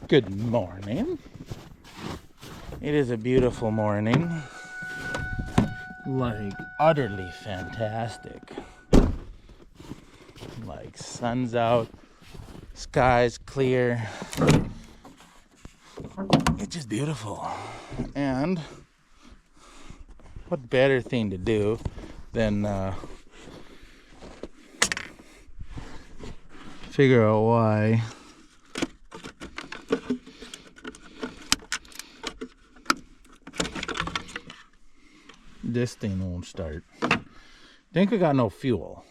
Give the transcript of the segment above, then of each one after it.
Good morning. It is a beautiful morning. Like, utterly fantastic. Like, sun's out, sky's clear. It's just beautiful. And what better thing to do than figure out why this thing won't start. Think I got no fuel.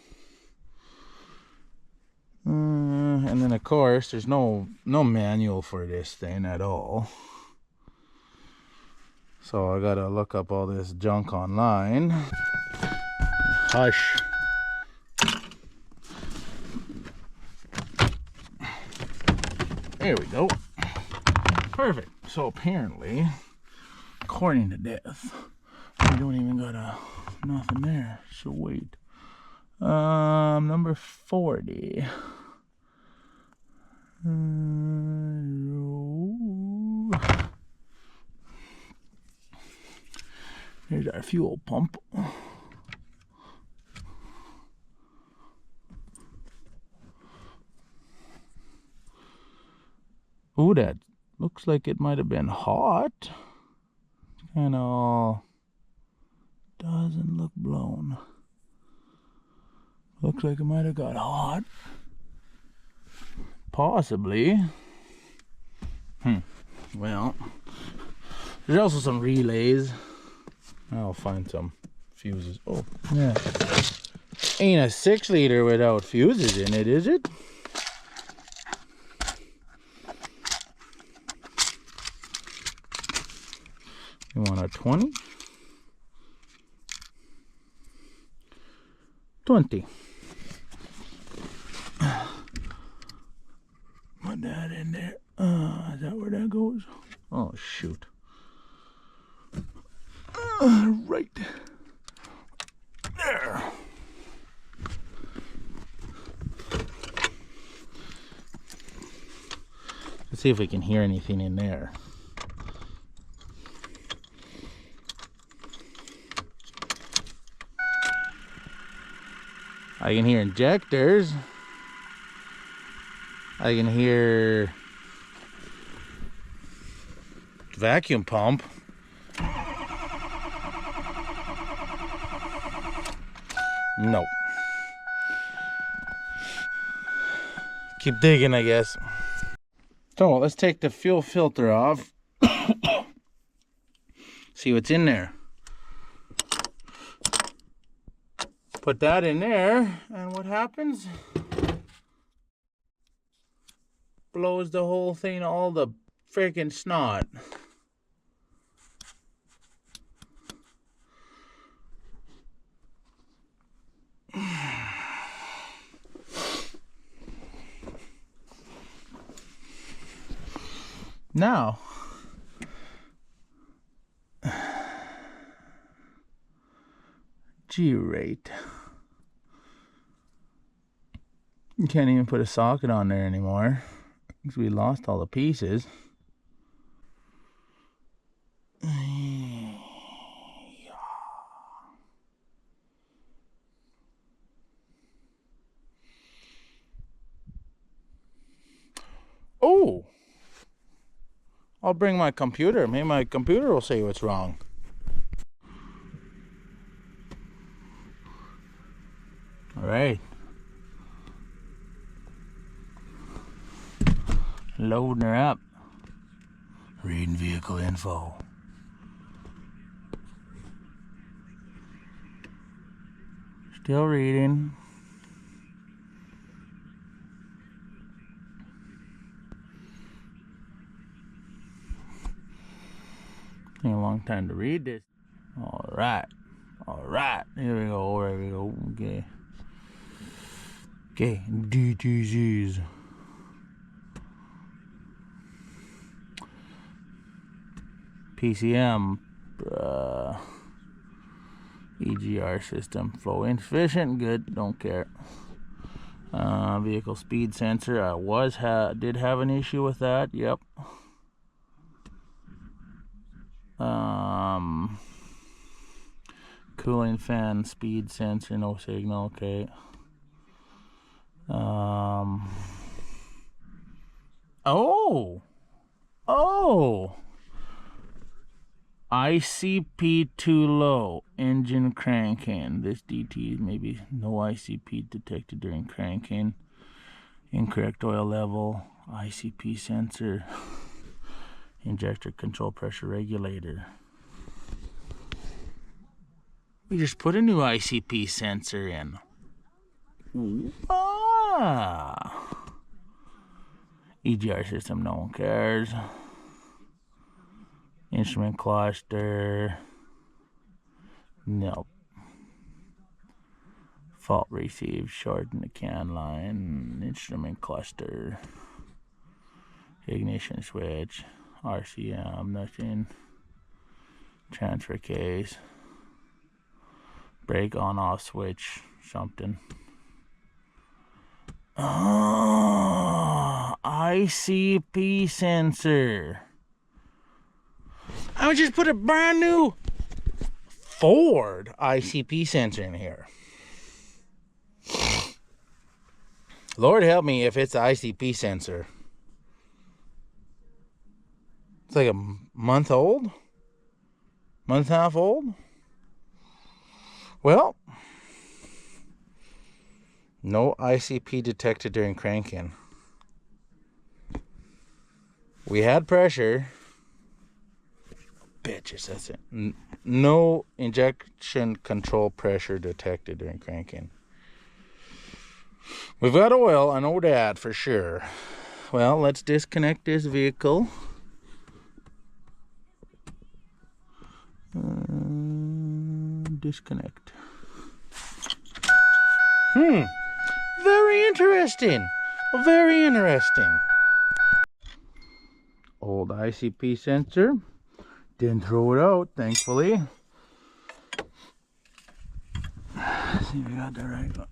And then of course there's no manual for this thing at all. So I gotta look up all this junk online. Hush. There we go. Perfect. So apparently, according to this, we don't even got nothing there. So wait. Number 40. Here's our fuel pump. Ooh, that looks like it might have been hot. Kind of doesn't look blown. Looks like it might have got hot. Possibly. Well, there's also some relays. I'll find some fuses. Oh, yeah. Ain't a 6-liter without fuses in it, is it? You want a 20? 20. Put that in there. Is that where that goes? Oh, shoot. Right there. Let's see if we can hear anything in there. I can hear injectors. I can hear vacuum pump. Nope. Keep digging, I guess. So let's take the fuel filter off. See what's in there. Put that in there, and what happens? Blows the whole thing all the freaking snot. Now, G-rate. You can't even put a socket on there anymore because we lost all the pieces. Oh! I'll bring my computer. Maybe my computer will say what's wrong. Alright. Loading her up. Reading vehicle info. Still reading. Taking a long time to read this. Alright. Alright. Here we go. There we go. Okay. Okay. DTZs. PCM. EGR system. Flow insufficient. Good. Don't care. Vehicle speed sensor. I did have an issue with that. Yep. Cooling fan speed sensor, no signal. Okay. Oh. ICP too low. Engine cranking. This DT maybe no ICP detected during cranking. Incorrect oil level. ICP sensor. Injector control pressure regulator. We just put a new ICP sensor in. EGR system, no one cares. Instrument cluster. Nope. Fault received, short in the can line. Instrument cluster. Ignition switch. RCM, nothing. Transfer case. Brake on off switch, something. ICP sensor. I would just put a brand new Ford ICP sensor in here. Lord help me if it's the ICP sensor. It's like a month old? Month and a half old? Well, no ICP detected during cranking. We had pressure. Bitches, that's it. No injection control pressure detected during cranking. We've got oil, I know that for sure. Well, let's disconnect this vehicle. Disconnect. Very interesting. Very interesting. Old ICP sensor. Didn't throw it out, thankfully. Let's see if we got that right one.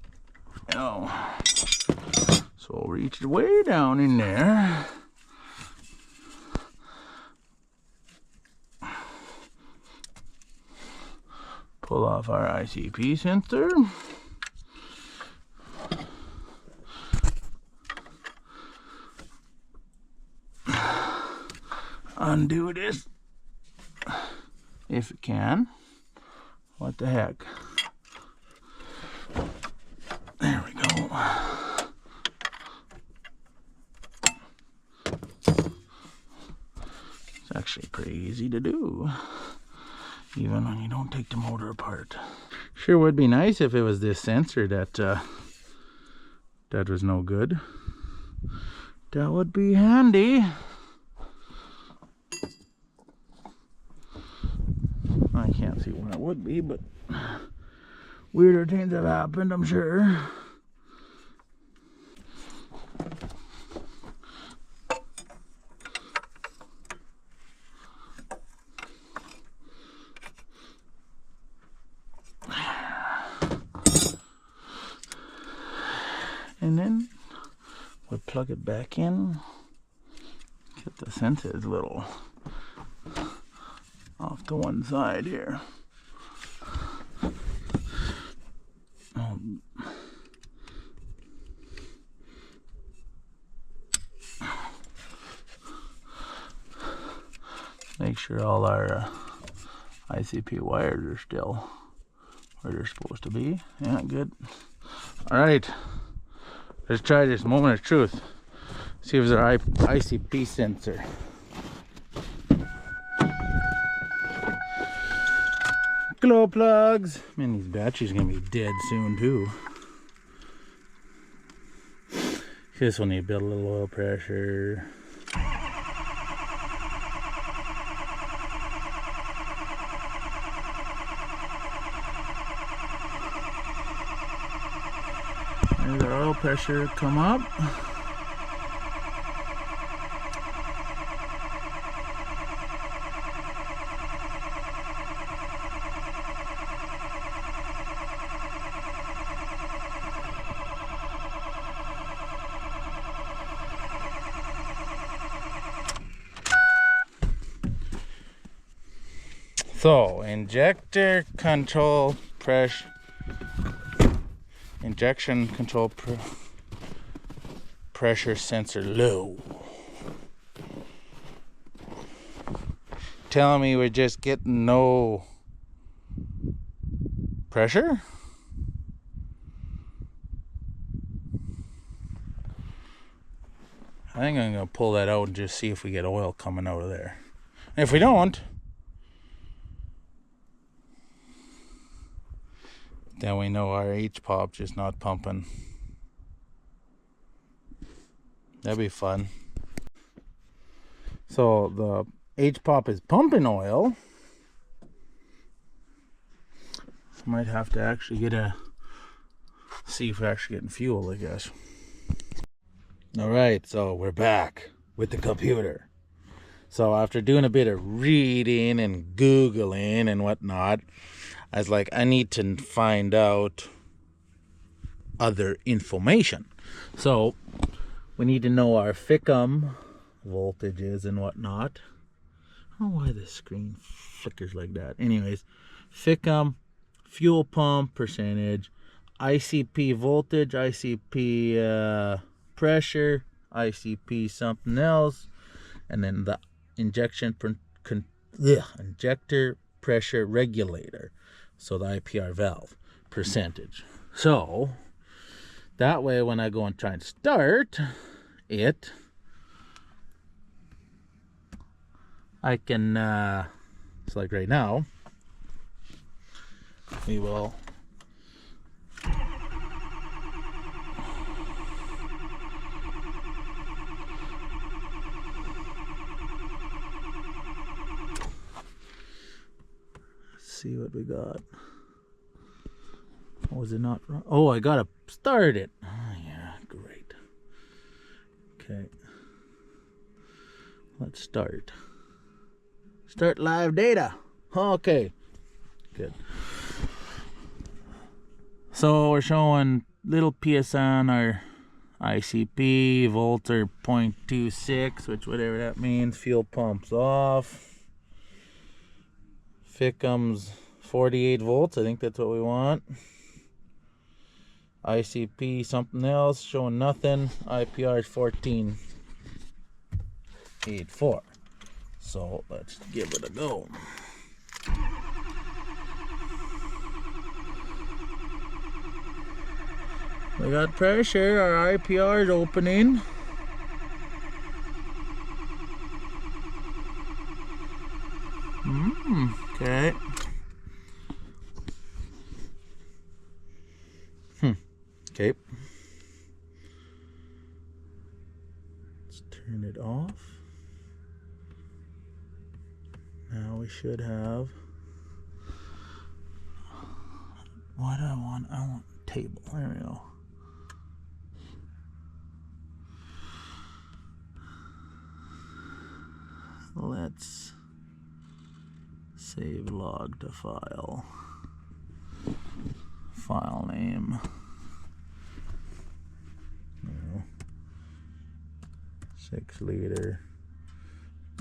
Oh. So I'll reach way down in there. Pull off our ICP sensor. Undo this if it can. What the heck? There we go. It's actually pretty easy to do, even when you don't take the motor apart. Sure would be nice if it was this sensor that was no good. That would be handy. I can't see what it would be, but weirder things have happened, I'm sure. And then we'll plug it back in. Get the sensors a little off to one side here. Make sure all our ICP wires are still where they're supposed to be. Yeah, good. All right, let's try this moment of truth. See if it's our ICP sensor. Glow plugs. Man, these batteries are gonna be dead soon too. This will need to build a little oil pressure. There's our oil pressure come up. So, injector control pressure, injection control pressure sensor low. Telling me we're just getting no pressure? I think I'm going to pull that out and just see if we get oil coming out of there. And if we don't, then we know our H-pop just not pumping. That'd be fun. So the H-pop is pumping oil. Might have to actually see if we're actually getting fuel, I guess. Alright, so we're back with the computer. So after doing a bit of reading and Googling and whatnot, I was like, I need to find out other information. So we need to know our FICM voltages and whatnot. I don't know why the screen flickers like that. Anyways, FICM, fuel pump percentage, ICP voltage, ICP pressure, ICP something else, and then the injector pressure regulator, so the IPR valve percentage. So that way when I go and try and start it, I can so like right now we will see what we got. Oh, was it not wrong? Oh, I gotta start it. Oh, yeah, great. Okay. Let's start. Start live data. Okay. Good. So we're showing little PSN, our ICP, volts are 0.26, which whatever that means. Fuel pumps off. FICM's 48 volts. I think that's what we want. ICP something else, showing nothing. IPR is 14.84. So let's give it a go. We got pressure. Our IPR is opening. Okay. Okay. Let's turn it off. Now we should have. What do I want? I want table. There we go. Let's save log to file. File name. 6 liter.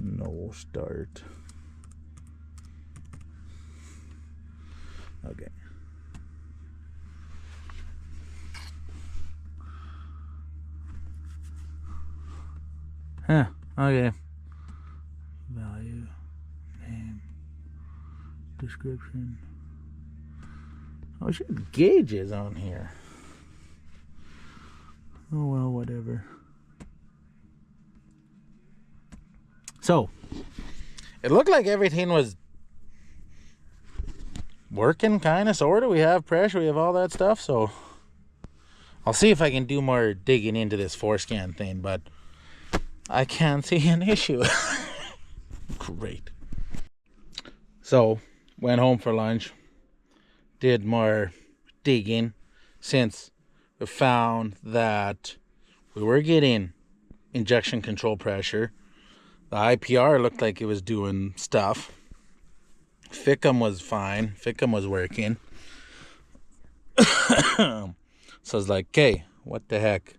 No start. Okay. Okay. Value, name, description. Oh, we should have gauges on here. Oh well, whatever. So, it looked like everything was working kind of, sort of. We have pressure, we have all that stuff, so I'll see if I can do more digging into this forescan thing, but I can't see an issue. Great. So, went home for lunch, did more digging, since we found that we were getting injection control pressure. The IPR looked like it was doing stuff. FICM was fine. FICM was working. So I was like, okay, what the heck?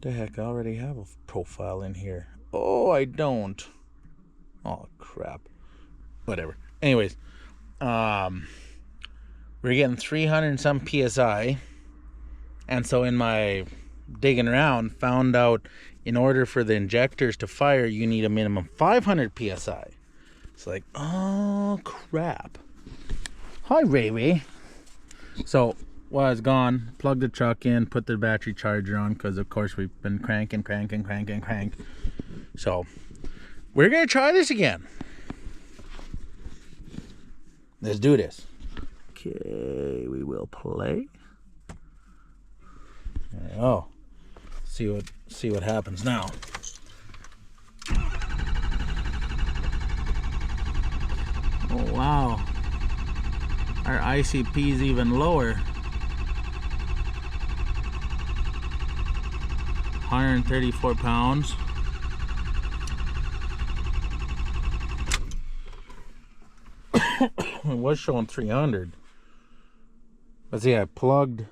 the heck, I already have a profile in here. Oh, I don't. Oh, crap. Whatever. Anyways, we're getting 300 and some PSI. And so in my digging around, found out in order for the injectors to fire, you need a minimum 500 PSI. It's like, oh, crap. Hi, Ray Ray. So, while I was gone, plugged the truck in, put the battery charger on, because of course we've been cranking. So, we're going to try this again. Let's do this. Okay, we will play. Oh, see what happens now. Oh wow, our ICP is even lower. 134 pounds. It was showing 300. But see, I plugged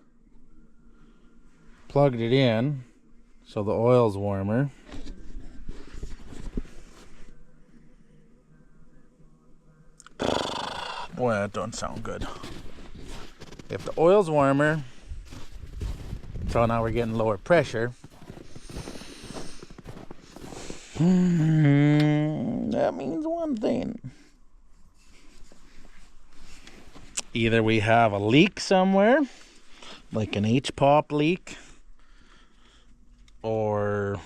it in, so the oil's warmer. Boy, that don't sound good. If the oil's warmer, so now we're getting lower pressure. That means one thing. Either we have a leak somewhere, like an H-pop leak, or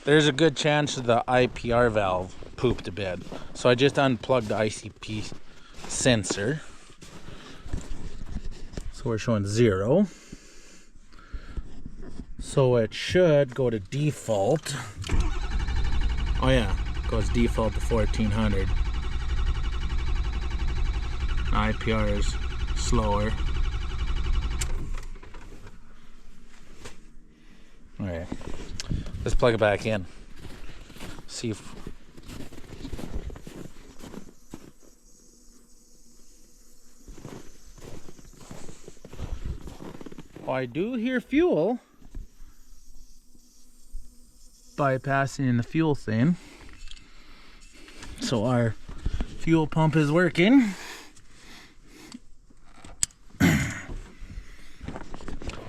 there's a good chance that the IPR valve pooped a bit. So I just unplugged the ICP sensor. So we're showing 0. So it should go to default. Oh yeah, it goes default to 1400. IPR is slower. Alright, let's plug it back in. See if I do hear fuel bypassing the fuel thing. So our fuel pump is working.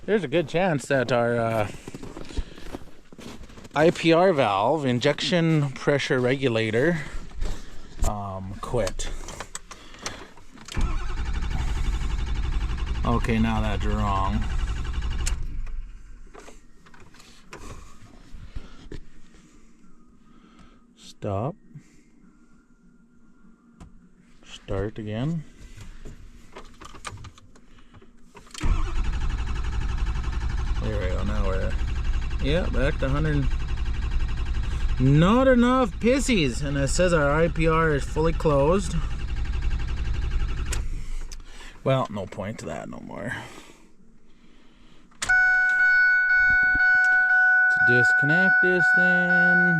There's a good chance that our IPR valve, injection pressure regulator, quit. Okay, now that's wrong. Stop. Start again. There we go, now we're, yeah, back to 100. Not enough pissies, and it says our IPR is fully closed. Well, no point to that no more. Let's disconnect this thing.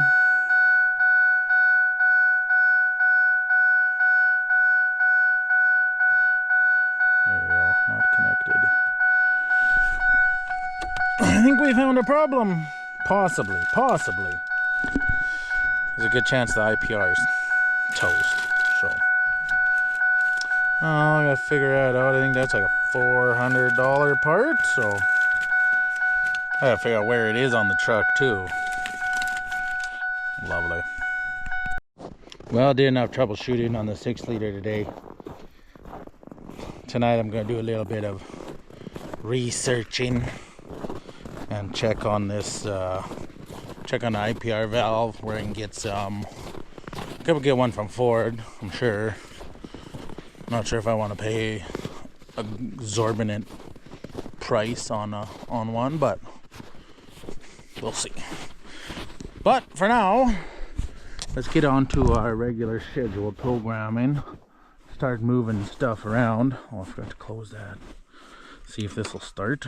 There we go, not connected. I think we found a problem. Possibly. There's a good chance the IPR is toast. So, I gotta figure that out. I think that's like a $400 part. So, I gotta figure out where it is on the truck too. Lovely. Well, I did enough troubleshooting on the 6-liter today. Tonight I'm gonna do a little bit of researching and check on this, check on the IPR valve, where I can get some. Could get one from Ford, I'm sure. Not sure if I want to pay an exorbitant price on one, but we'll see. But for now, let's get on to our regular scheduled programming. Start moving stuff around. Oh, I forgot to close that. See if this will start.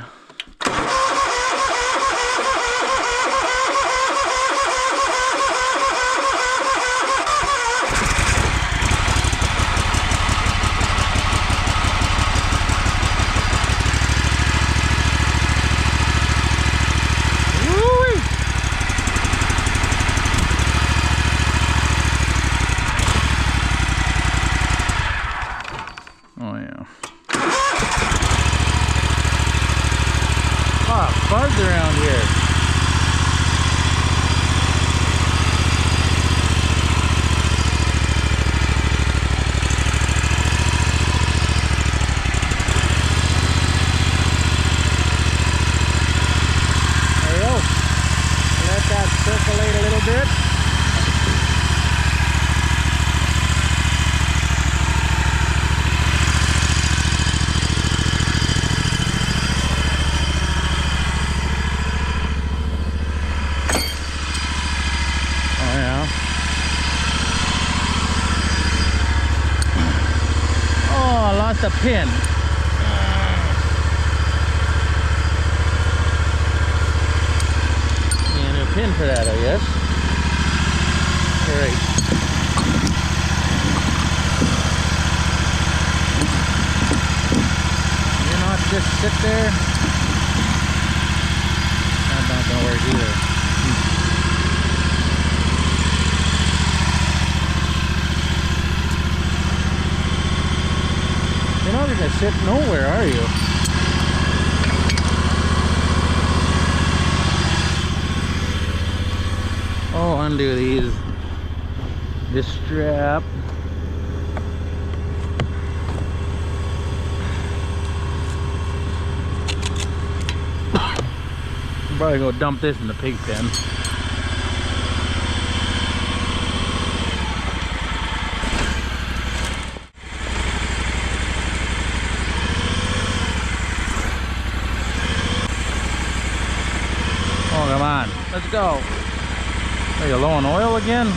the pin. Need a new pin for that, I guess. Great. You not just sit there. That's not gonna work either. You're not gonna sit nowhere, are you? Oh, undo these. This strap. I'm probably gonna dump this in the pig pen. Oh, come on, let's go. Are you low on oil again?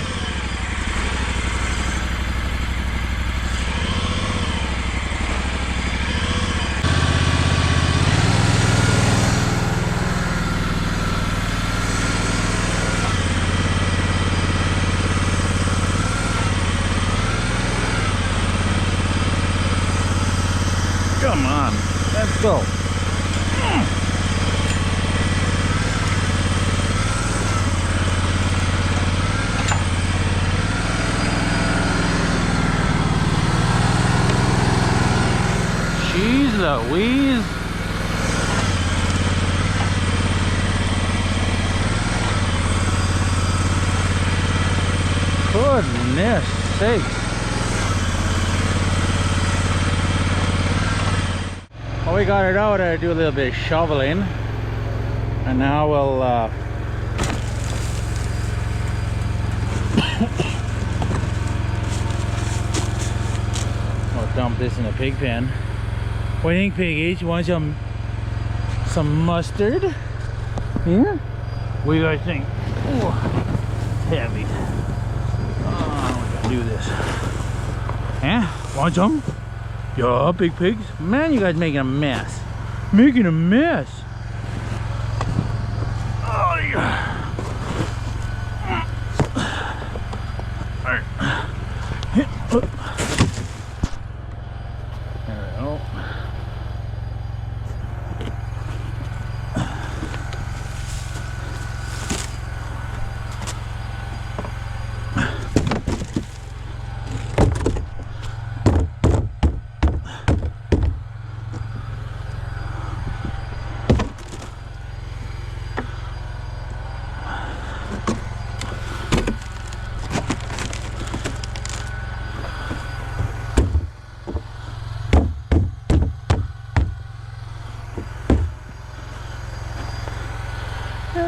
Come on, let's go. Jeez Louise. Goodness sakes. Well, we got it out. I do a little bit of shoveling, and now we'll we'll dump this in a pig pen. What do you think, Piggy? You want some mustard? Yeah? What do you guys think? Oh, heavy. Oh, we gotta do this. Yeah? Want some? Yeah, big pigs. Man, you guys making a mess. Making a mess. Oh, yeah. All right. There we go.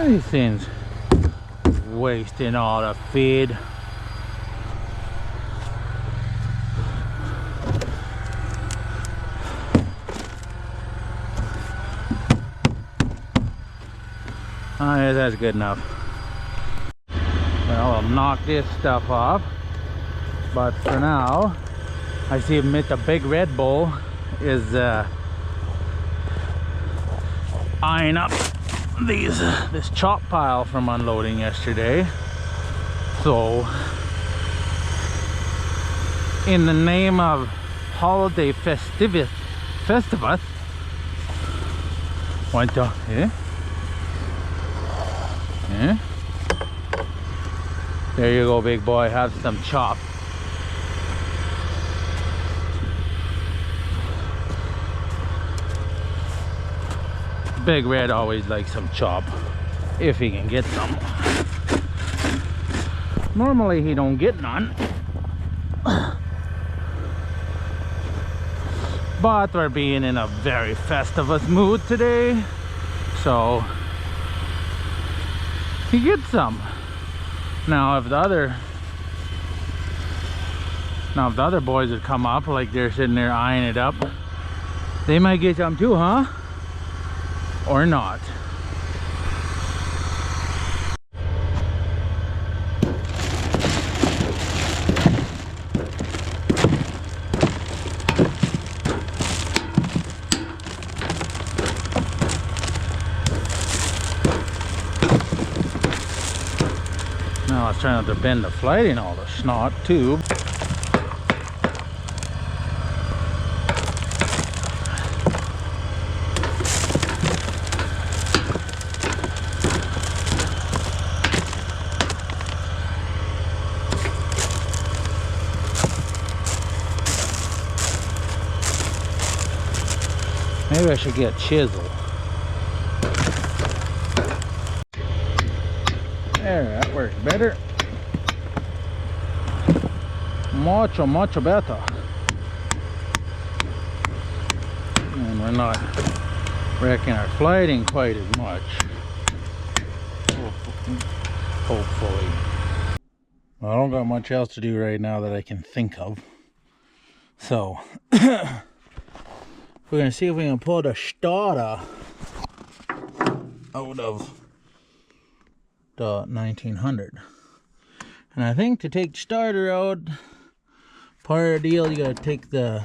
These things wasting all the feed. Oh, yeah, that's good enough. Well, I'll knock this stuff off, but for now I see the big Red Bull is eyeing up this chop pile from unloading yesterday. So in the name of holiday festivus want to there you go, big boy, have some chop. Big Red always likes some chop if he can get some. Normally he don't get none, but we're being in a very Festivus mood today, so he gets some. Now if the other boys would come up, like they're sitting there eyeing it up, they might get some too, huh? Or not. trying not to bend the flight in all the snot too. Maybe I should get a chisel. There, that works better. Mucho better. And we're not wrecking our flighting quite as much. Hopefully. Well, I don't got much else to do right now that I can think of. So, we're going to see if we can pull the starter out of the 1900. And I think to take the starter out, part of the deal, you got to take this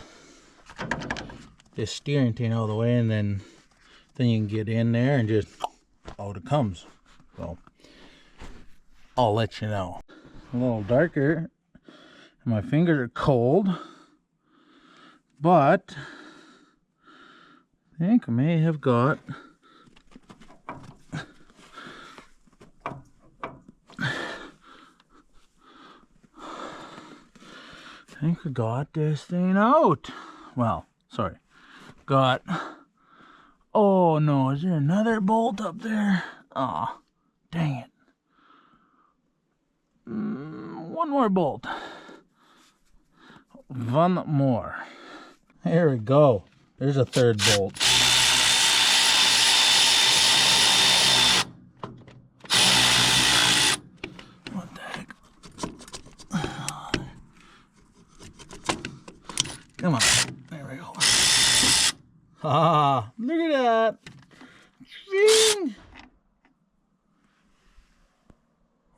steering thing out of the way, and then you can get in there and just out it comes. So I'll let you know. A little darker. My fingers are cold, but I think I may have got this thing out. Well, sorry. Oh no, is there another bolt up there? Aw, dang it. One more bolt. One more. There we go. There's a third bolt. What the heck? Come on. There we go. Ah, look at that. Zing!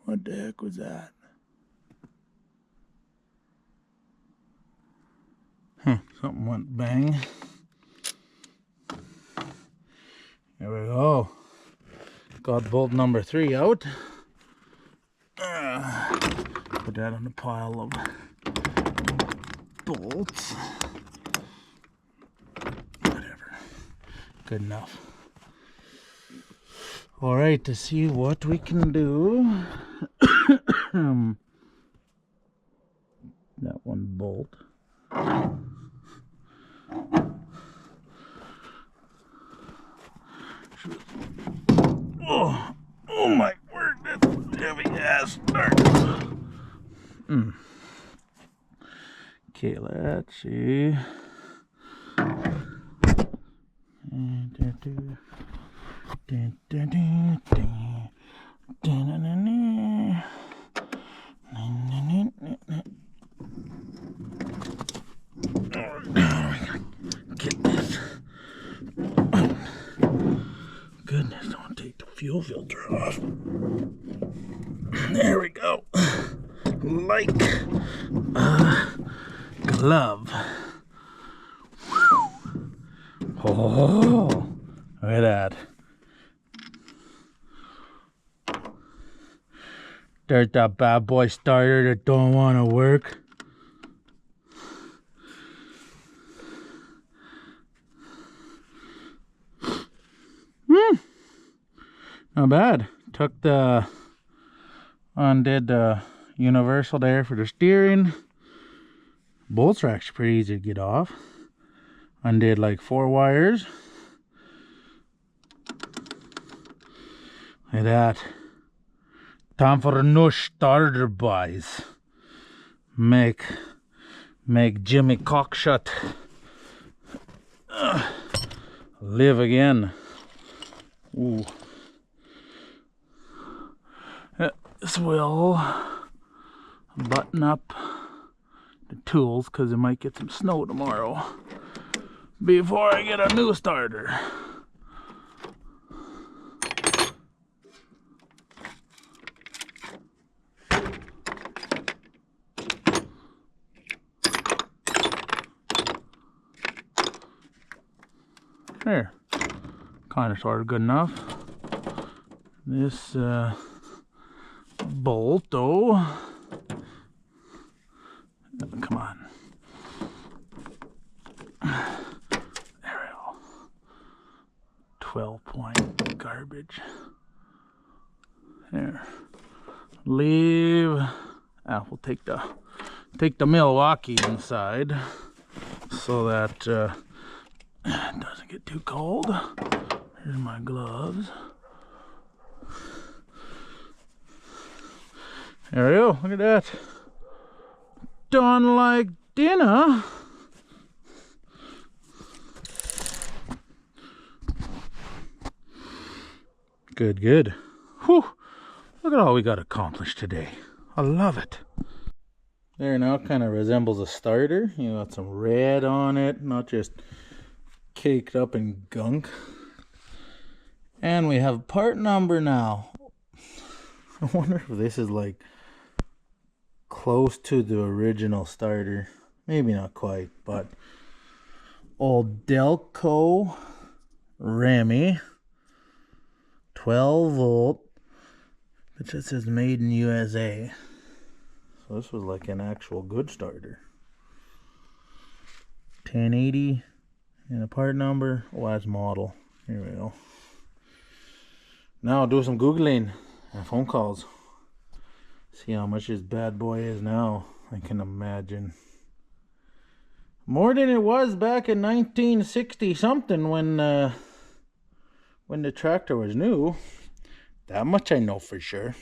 What the heck was that? Something went bang. There we go. Got bolt number 3 out. Put that on the pile of bolts. Whatever. Good enough. Alright, to see what we can do. That one bolt. Oh my word, that's heavy ass darts. Okay, let's see. Get this. Goodness, don't take the fuel filter off. There we go. Like a glove. Oh, look at that. There's that bad boy starter that don't want to work. Not bad. Took the undid the universal there for the steering. Bolts are actually pretty easy to get off. Undid like 4 wires. Look at that. Time for a new starter, boys. Make Jimmy Cockshut live again. Ooh. This will button up the tools because it might get some snow tomorrow before I get a new starter. There, kind of sort of good enough. This bolt, though. Come on. There we go. 12-point garbage. There. Leave. We'll take the Milwaukee inside so that it doesn't get too cold. Here's my gloves. There we go. Look at that. Done like dinner. Good, good. Whew. Look at all we got accomplished today. I love it. There now, kind of resembles a starter. You got some red on it, not just caked up in gunk. And we have part number now. I wonder if this is like close to the original starter. Maybe not quite, but old Delco Remy 12 volt. It just says made in USA. So this was like an actual good starter. 1080 and a part number. Oh, that's model. Here we go. Now I'll do some Googling and phone calls. See how much this bad boy is now. I can imagine. More than it was back in 1960 something when the tractor was new. That much I know for sure.